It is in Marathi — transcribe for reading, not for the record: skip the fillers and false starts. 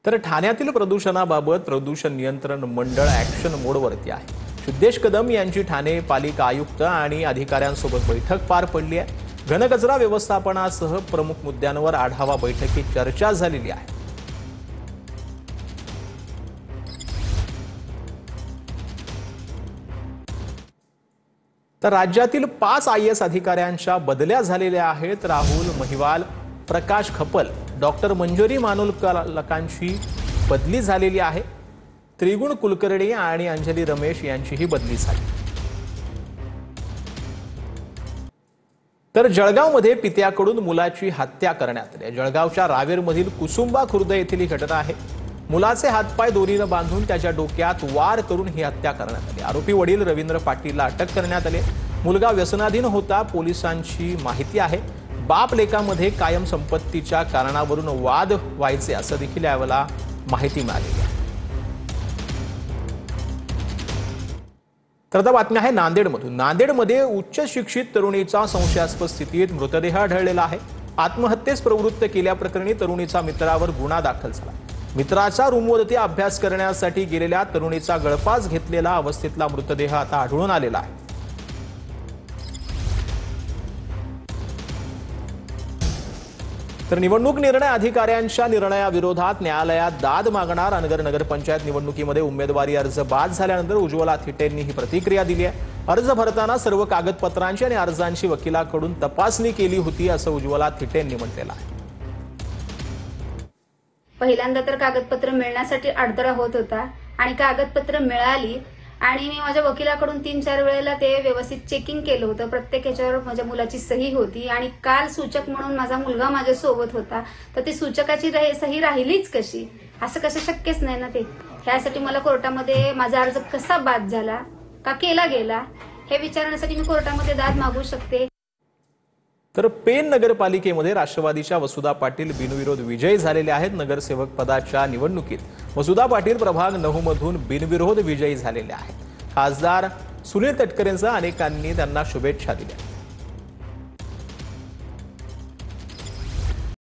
तर ठाण्यातील प्रदूषणाबाबत प्रदूषण नियंत्रण मंडळ ॲक्शन मोडवरती आहे। सिद्धेश कदम यांची ठाणे पालिका आयुक्त आणि अधिकाऱ्यांसोबत बैठक पार पडली आहे। घनकचरा व्यवस्थापनासह प्रमुख मुद्द्यांवर आढावा बैठकीत चर्चा झालेली आहे। तर राज्यातील 5 IAS अधिकाऱ्यांच्या बदल्या झालेल्या आहेत। राहुल महिवाल, प्रकाश खपल, डॉक्टर मंजरी मानुलकरांची बदली झालेली आहे। त्रिगुण कुलकर्णी आणि अंजली रमेश यांचीही बदली झाली। तर जळगावमध्ये पित्याकडून मुलाची हत्या करण्यात आली। जळगावच्या रावेरमधील कुसुंबा खुर्द येथील ही घटना आहे। मुलाचे हातपाय दोरीनं बांधून त्याच्या डोक्यात वार करून ही हत्या करण्यात आली। आरोपी वडील रवींद्र पाटीलला अटक करण्यात आली। मुलगा व्यसनाधीन होता, पोलिसांची माहिती आहे। बाप लेकामध्ये कायम संपत्तीच्या कारणावरून वाद व्हायचे असं देखील यावेळेला माहिती मिळाली आहे। तर आता बातमी आहे नांदेडमधून। नांदेडमध्ये उच्च शिक्षित तरुणीचा संशयास्पद स्थितीत मृतदेह आढळलेला आहे। आत्महत्येस प्रवृत्त केल्याप्रकरणी तरुणीचा मित्रावर गुन्हा दाखल झाला। मित्राच्या रूमवरती अभ्यास करण्यासाठी गेलेल्या तरुणीचा गळफास घेतलेला अवस्थेतला मृतदेह आता आढळून आलेला आहे। तर निवडणूक निर्णय अधिकाऱ्यांच्या निर्णयाविरोधात न्यायालयात दाद मागणार। अनगर नगरपंचायत निवडणुकीमध्ये उमेदवारी अर्ज बाद झाल्यानंतर उज्ज्वला थिटेंनी ही प्रतिक्रिया दिली आहे। अर्ज भरताना सर्व कागदपत्रांची आणि अर्जांची वकिलाकडून तपासणी केली होती असं उज्ज्वला थिटेंनी म्हटलेलं आहे। पहिल्यांदा तर कागदपत्र मिळण्यासाठी अडथळा होत होता आणि कागदपत्र मिळाली आणि मी माझ्या वकिलाकडून 3-4 वेळेला ते व्यवस्थित चेकिंग केलं होतं। प्रत्येक याच्यावर माझ्या मुलाची सही होती आणि काल सूचक म्हणून माझा मुलगा माझ्या सोबत होता, तर ती सूचकाची सही राहिलीच कशी? असं कसं शक्यच नाही ना ते। ह्यासाठी मला कोर्टामध्ये माझा अर्ज कसा बाद झाला, का केला गेला हे विचारण्यासाठी मी कोर्टामध्ये दाद मागू शकते। तर पेन नगरपालिकेमध्ये राष्ट्रवादीच्या वसुधा पाटील बिनविरोध विजयी झालेले आहेत। नगरसेवक पदाच्या निवडणुकीत वसुधा पाटील प्रभाग 9 मधून बिनविरोध विजयी झालेले आहेत। खासदार सुनील तटकरेंसह अनेकांनी त्यांना शुभेच्छा दिल्या।